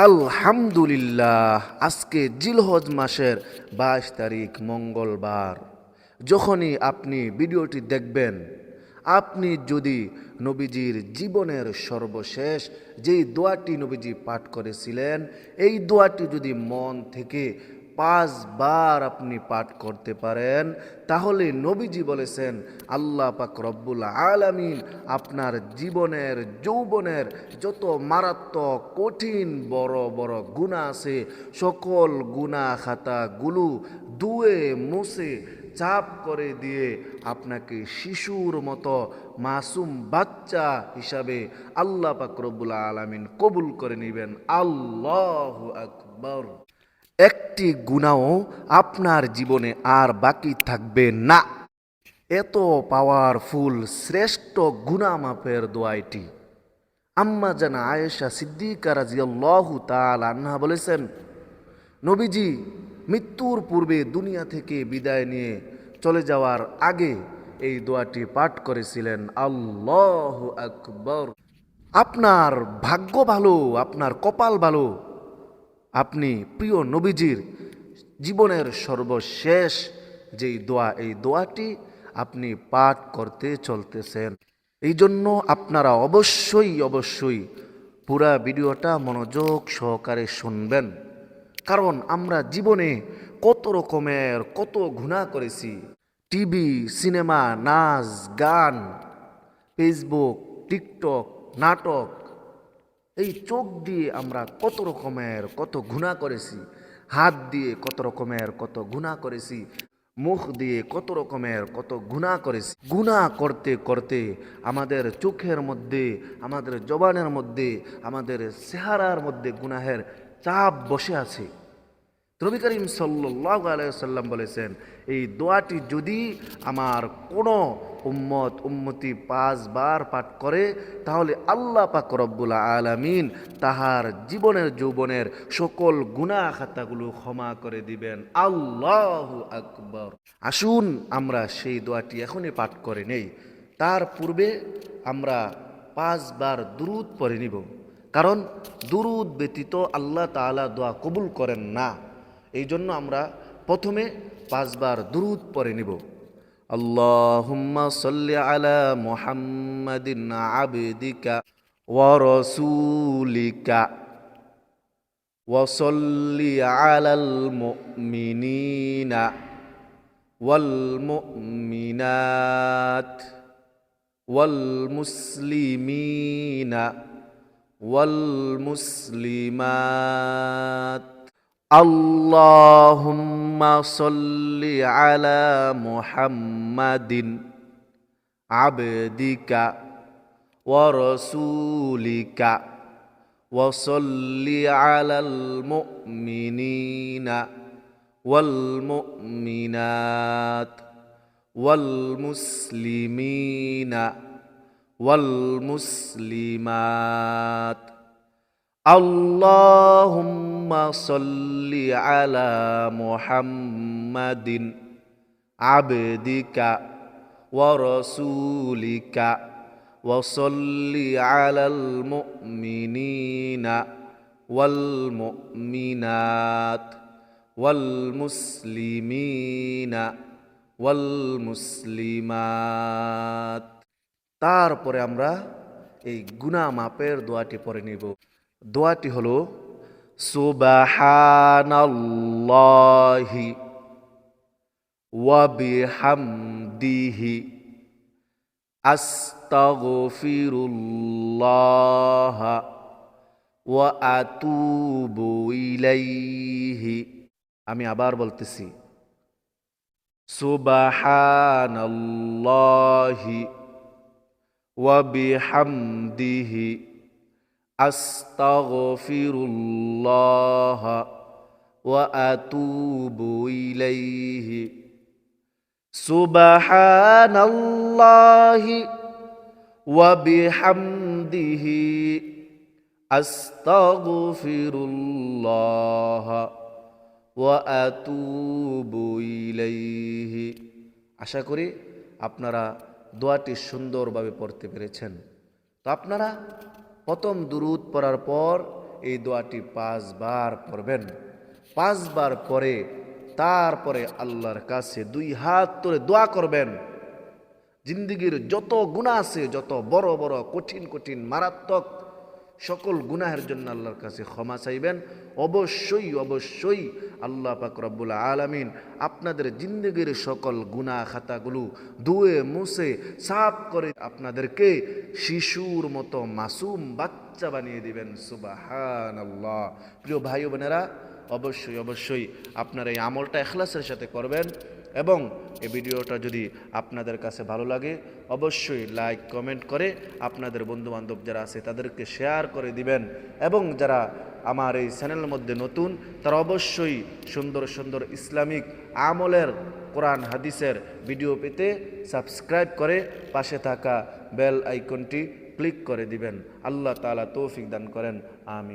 আলহামদুলিল্লাহ, আজকে জিলহজ মাসের 22 তারিখ মঙ্গলবার। যখনই আপনি ভিডিওটি দেখবেন, আপনি যদি নবীজির জীবনের সর্বশেষ যেই দোয়াটি নবীজি পাঠ করেছিলেন, এই দোয়াটি যদি মন থেকে 5 বার আপনি পাঠ করতে পারেন, তাহলে নবীজি বলেছেন আল্লাহ পাক রব্বুল আলামিন আপনার জীবনের যৌবনের যত মারাত্মক কঠিন বড় বড় গুনাহ আছে, সকল গুনাহ খাতাগুলো ধুয়ে মুছে চাপ করে দিয়ে আপনাকে শিশুর মতো মাসুম বাচ্চা হিসাবে আল্লাহ পাক রব্বুল আলামিন কবুল করে নেবেন। আল্লাহু আকবার। একটি গুনাহও আপনার জীবনে আর বাকি থাকবে না। এত পাওয়ারফুল শ্রেষ্ঠ গুনাহ মাফের দোয়া এটি। আম্মা জানা আয়েশা সিদ্দিকা রাদিয়াল্লাহু তাআলা আনহা বলেছেন, নবীজি মৃত্যুর পূর্বে দুনিয়া থেকে বিদায় নিয়ে চলে যাওয়ার আগে এই দোয়াটি পাঠ করেছিলেন। আল্লাহু আকবার। আপনার ভাগ্য ভালো, আপনার কপাল ভালো, আপনি প্রিয় নবীজির জীবনের সর্বশেষ যেই দোয়া, এই দোয়াটি আপনি পাঠ করতে চলতেছেন। এই জন্য আপনারা অবশ্যই পুরা ভিডিওটা মনোযোগ সহকারে শুনবেন। কারণ আমরা জীবনে কত রকমের কত গুনাহ করেছি। টিভি, সিনেমা, নাচ, গান, ফেসবুক, টিকটক, নাটক, এই চোখ দিয়ে আমরা কত রকমের কত গুনাহ করেছি। হাত দিয়ে কত রকমের কত গুনাহ করেছি। মুখ দিয়ে কত রকমের কত গুনাহ করেছি। গুনাহ করতে করতে আমাদের চোখের মধ্যে, আমাদের জবানের মধ্যে, আমাদের চেহারার মধ্যে গুনাহের চাপ বসে আছে। নবী করিম সাল্লাল্লাহু আলাইহি ওয়াসাল্লাম বলেছেন, এই দোয়াটি যদি আমার কোনো উম্মতি 5 বার পাঠ করে, তাহলে আল্লাহ পাক রব্বুল আলামিন তাহার জীবনের যৌবনের সকল গুনাহ খাতাগুলো ক্ষমা করে দিবেন। আল্লাহু আকবার। আসুন আমরা সেই দোয়াটি এখনই পাঠ করে নেই। তার পূর্বে আমরা 5 বার দুরূদ পড়ে নিব। কারণ দুরূদ ব্যতীত আল্লাহ তাআলা দোয়া কবুল করেন না। এই জন্য আমরা প্রথমে 5 বার দুরূদ পড়ে নিব। আল্লাহুম্মা সাল্লি আলা মুহাম্মাদিন আবদিকা ওয়া রাসূলিকা ওয়া সাল্লি আলাল মুমিনিনা ওয়াল মুমিনাত ওয়াল মুসলিমিনা ওয়াল মুসলিমাত। আল্লাহুম্মা সাল্লি আলা মুহাম্মাদিন আবদিকা ওয়া রাসূলিকা ওয়া সাল্লি আলাল মুমিনিনা ওয়াল মুমিনাত ওয়াল মুসলিমিনা ওয়াল মুসলিমাত। আল্লাহুম্মা সাল্লি আলা মুহাম্মাদিন আবদিকা ওয়া রাসূলিকা ওয়া সাল্লি আলাল মুমিনিনা ওয়াল মুমিনাত ওয়াল মুসলিমিনা ওয়াল মুসলিমাত। তারপরে আমরা এই গুনাহ মাপের দোয়াটি পড়ে নিব। দোয়াটি হলো সুবহানাল্লাহি ওয়া বিহামদিহি আস্তাগফিরুল্লাহ ওয়া আতুবু ইলাইহি। আমি আবার বলতেছি, সুবহানাল্লাহি ওয়া বিহামদিহি আস্তাগফিরুল্লাহ ওয়া আতুবু ইলাইহি। সুবহানাল্লাহি ওয়া বিহামদিহি আস্তাগফিরুল্লাহ ওয়া আতুবু ইলাইহি। আশা করি আপনারা দোয়াটি সুন্দরভাবে পড়তে পেরেছেন। তো আপনারা প্রথম দুরূদ পড়ার পর এই দোয়াটি 5 বার পড়বেন। 5 বার পরে তারপরে আল্লাহর কাছে 2 হাত তুলে দোয়া করবেন। জিন্দিগির যত গুনাহ আছে, যত বড় বড় কঠিন কঠিন মারাত্মক সকল গুনাহের জন্য আল্লাহর কাছে ক্ষমা চাইবেন। অবশ্যই অবশ্যই আল্লাহ পাক রব্বুল আলামিন আপনাদের জিন্দিগির সকল গুনাহ খাতাগুলো ধুয়ে মুছে সাফ করে আপনাদেরকে শিশুর মতো মাসুম বাচ্চা বানিয়ে দিবেন। সুবহানাল্লাহ। প্রিয় ভাই ও বোনেরা, অবশ্যই অবশ্যই আপনারা এই আমলটা ইখলাসের সাথে করবেন এবং এই ভিডিওটা যদি আপনাদের কাছে ভালো লাগে অবশ্যই লাইক কমেন্ট করে আপনাদের বন্ধুবান্ধব যারা আছে তাদেরকে শেয়ার করে দিবেন এবং যারা আমার এই চ্যানেলের মধ্যে নতুন তারা অবশ্যই সুন্দর সুন্দর ইসলামিক আমলের কোরআন হাদিসের ভিডিও পেতে সাবস্ক্রাইব করে পাশে থাকা বেল আইকনটি ক্লিক করে দিবেন। আল্লাহ তাআলা তৌফিক দান করেন। আমিন।